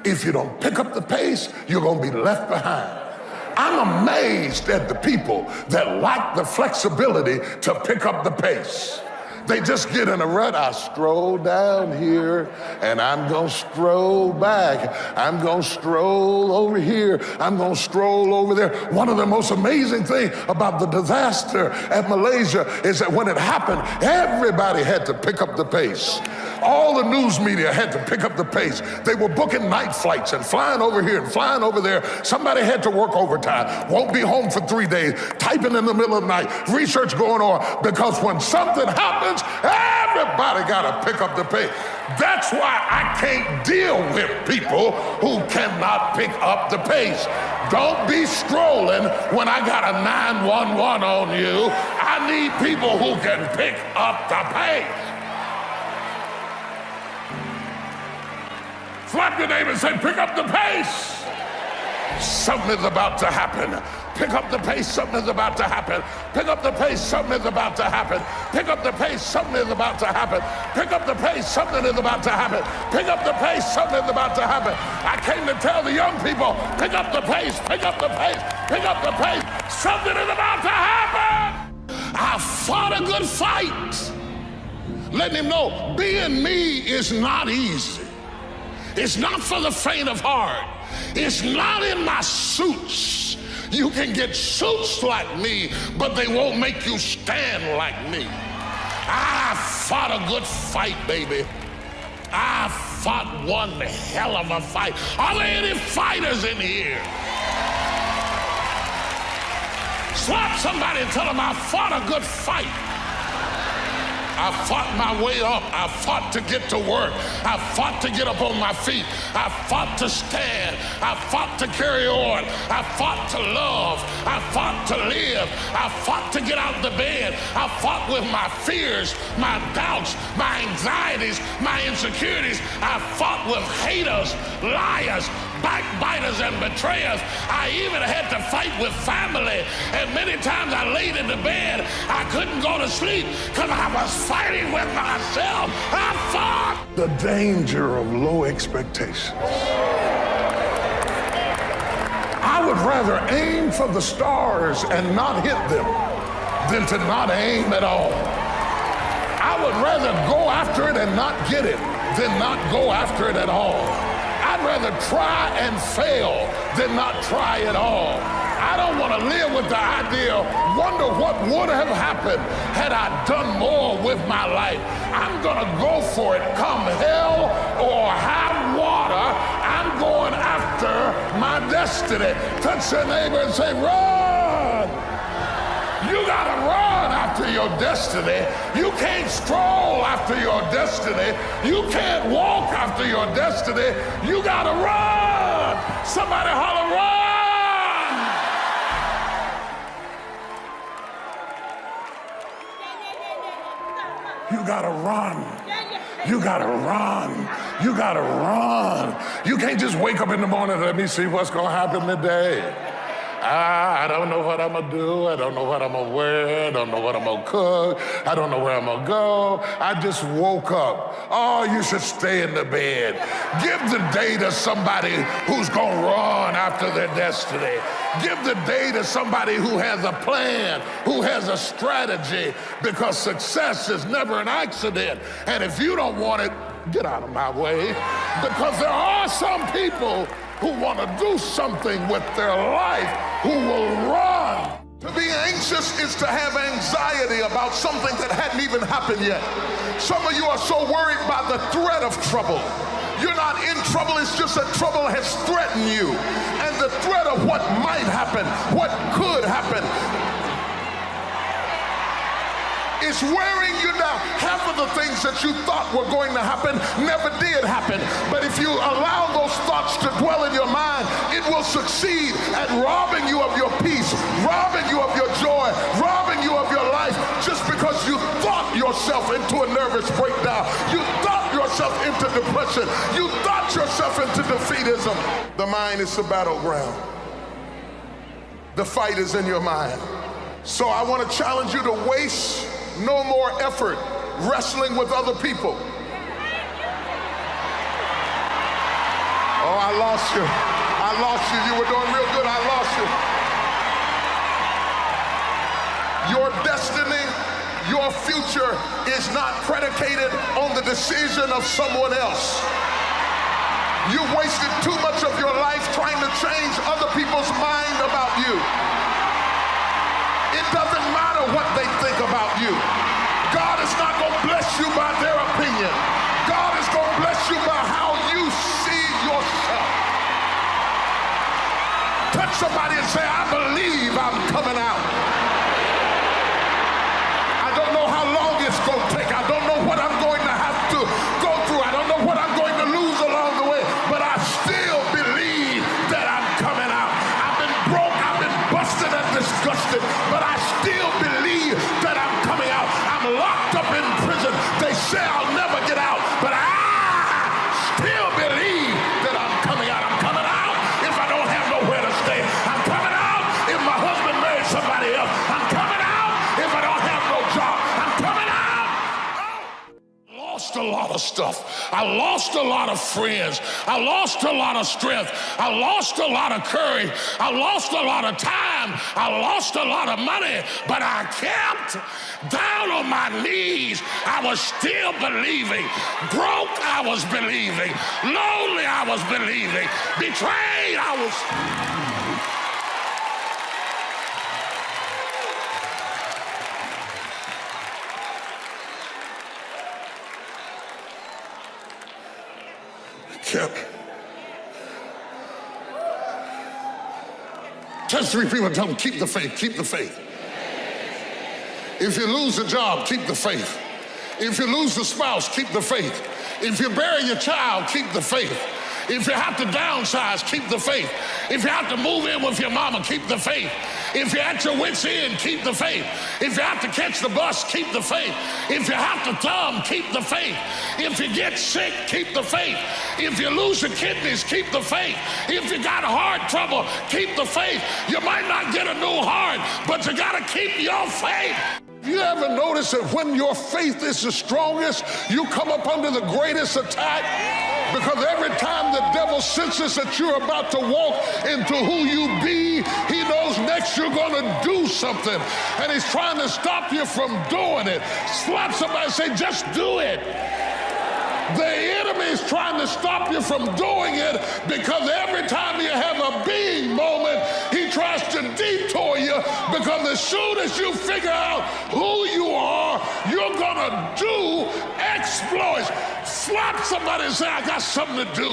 If you don't pick up the pace, you're gonna be left behind. I'm amazed at the people that lack the flexibility to pick up the pace. They just get in a rut. I stroll down here and I'm gonna stroll back. I'm gonna stroll over here. I'm gonna stroll over there. One of the most amazing things about the disaster at Malaysia is that when it happened, everybody had to pick up the pace. All the news media had to pick up the pace. They were booking night flights and flying over here and flying over there. Somebody had to work overtime, won't be home for 3 days, typing in the middle of the night, research going on, because when something happens, everybody gotta pick up the pace. That's why I can't deal with people who cannot pick up the pace. Don't be strolling when I got a 911 on you. I need people who can pick up the pace. Slap your neighbor and say, pick up the pace. Something is about to happen. Pick up the pace, something is about to happen. Pick up the pace, something is about to happen. Pick up the pace, something is about to happen. Pick up the pace, something is about to happen. Pick up the pace, something is about to happen. I came to tell the young people, pick up the pace, pick up the pace, pick up the pace. Something is about to happen. I fought a good fight. Letting him know, being me is not easy. It's not for the faint of heart. It's not in my suits. You can get suits like me, but they won't make you stand like me. I fought a good fight, baby. I fought one hell of a fight. Are there any fighters in here? Slap somebody and tell them I fought a good fight. I fought my way up. I fought to get to work. I fought to get up on my feet. I fought to stand. I fought to carry on. I fought to love. I fought to live. I fought to get out of the bed. I fought with my fears, my doubts, my anxieties, my insecurities. I fought with haters, liars, backbiters, and betrayers. I even had to fight with family. And many times I laid in the bed, I couldn't go to sleep because I was fighting with myself. I fought. The danger of low expectations. I would rather aim for the stars and not hit them than to not aim at all. I would rather go after it and not get it than not go after it at all. I'd rather try and fail than not try at all. I don't want to live with the idea, wonder what would have happened had I done more with my life. I'm going to go for it, come hell or high water. I'm going after my destiny. Touch your neighbor and say, run. You got to run after your destiny. You can't stroll after your destiny. You can't walk after your destiny. You got to run. Somebody holler, run. You gotta run. You gotta run. You gotta run. You can't just wake up in the morning and let me see what's gonna happen today. I don't know what I'm gonna do. I don't know what I'm gonna wear. I don't know what I'm gonna cook. I don't know where I'm gonna go. I just woke up. Oh, you should stay in the bed. Give the day to somebody who's gonna run after their destiny. Give the day to somebody who has a plan, who has a strategy, because success is never an accident. And if you don't want it, get out of my way. Because there are some people who want to do something with their life, who will run. To be anxious is to have anxiety about something that hadn't even happened yet. Some of you are so worried by the threat of trouble. You're not in trouble, it's just that trouble has threatened you. And the threat of what might happen, what could happen, is wearing you down. Half of the things that you thought were going to happen never did happen. But if you allow those thoughts to dwell in your mind, it will succeed at robbing you of your peace, robbing you of your joy, robbing you of your life, just because you thought yourself into a nervous breakdown. You thought yourself into depression. You thought yourself into defeatism. The mind is the battleground. The fight is in your mind. So I want to challenge you to waste no more effort wrestling with other people. lost you. I lost you. You were doing real good. I lost you. Your destiny, your future is not predicated on the decision of someone else. You wasted too much of your life trying to change other people's mind about you. It doesn't matter what they think about you. God is not going to bless you by their opinion. God is going to bless you by how you see yourself. Touch somebody and say, I believe I'm coming out. I don't know how long it's going to take. I don't know what I'm going to have to go through. I don't know what I'm going to lose along the way, but I still believe that I'm coming out. I've been broke, I've been busted and disgusted, but I still believe that I'm coming out. I'm locked up in prison. They say I'll never get out, but I still believe that I'm coming out. I'm coming out if I don't have nowhere to stay. I'm coming out if my husband married somebody else. I'm coming out if I don't have no job. I'm coming out. I lost a lot of stuff. I lost a lot of friends. I lost a lot of strength. I lost a lot of courage. I lost a lot of time. I lost a lot of money, but I kept down on my knees. I was still believing. Broke, I was believing. Lonely, I was believing. Betrayed, I was... Kept. Touch 3 people and tell them, keep the faith, keep the faith. If you lose a job, keep the faith. If you lose a spouse, keep the faith. If you bury your child, keep the faith. If you have to downsize, keep the faith. If you have to move in with your mama, keep the faith. If you're at your wit's end, keep the faith. If you have to catch the bus, keep the faith. If you have to thumb, keep the faith. If you get sick, keep the faith. If you lose your kidneys, keep the faith. If you got heart trouble, keep the faith. You might not get a new heart, but you got to keep your faith. You ever notice that when your faith is the strongest, you come up under the greatest attack? Because every time the devil senses that you're about to walk into who you be, he knows next you're going to do something. And he's trying to stop you from doing it. Slap somebody and say, just do it. The enemy is trying to stop you from doing it because every time you have a being moment, he tries to detour you because as soon as you figure out who you are, you're going to do exploits. Slap somebody and say, I got something to do.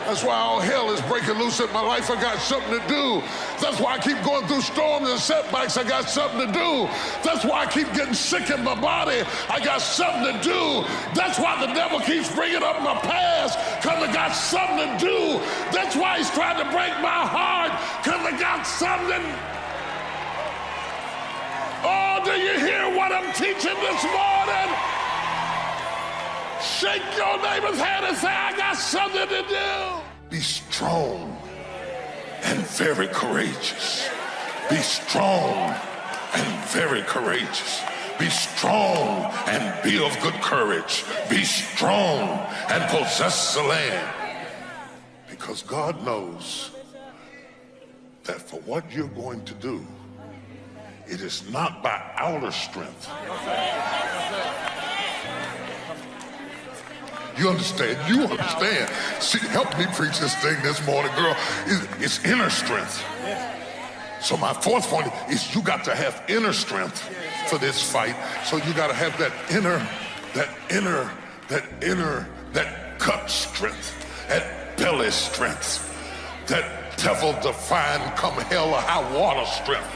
That's why all hell is breaking loose in my life. I got something to do. That's why I keep going through storms and setbacks. I got something to do. That's why I keep getting sick in my body. I got something to do. That's why the devil keeps bringing up my past, because I got something to do. That's why he's trying to break my heart, because I got something. Oh, do you hear what I'm teaching this morning? Shake your neighbor's hand and say, I got something to do. Be strong and very courageous. Be strong and very courageous. Be strong and be of good courage. Be strong and possess the land. Because God knows that for what you're going to do, it is not by outer strength. You understand? You understand? See, help me preach this thing this morning, girl. It's inner strength. So my fourth point is you got to have inner strength for this fight. So you got to have that gut strength, that belly strength, that devil-defying come hell or high water strength.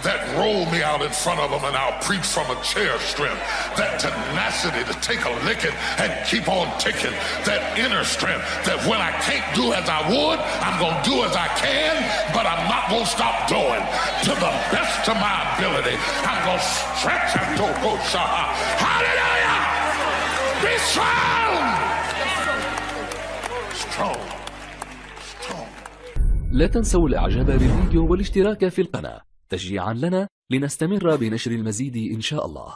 That roll me out in front of them and I'll preach from a chair strength. That tenacity to take a licking and keep on ticking. That inner strength that when I can't do as I would, I'm going to do as I can, but I'm not going to stop doing. To the best of my ability, I'm going to stretch and go shaha. Hallelujah! Be strong! Strong. Strong. لا تنسوا الاعجاب بالفيديو والاشتراك في القناة تشجيعا لنا لنستمر بنشر المزيد إن شاء الله.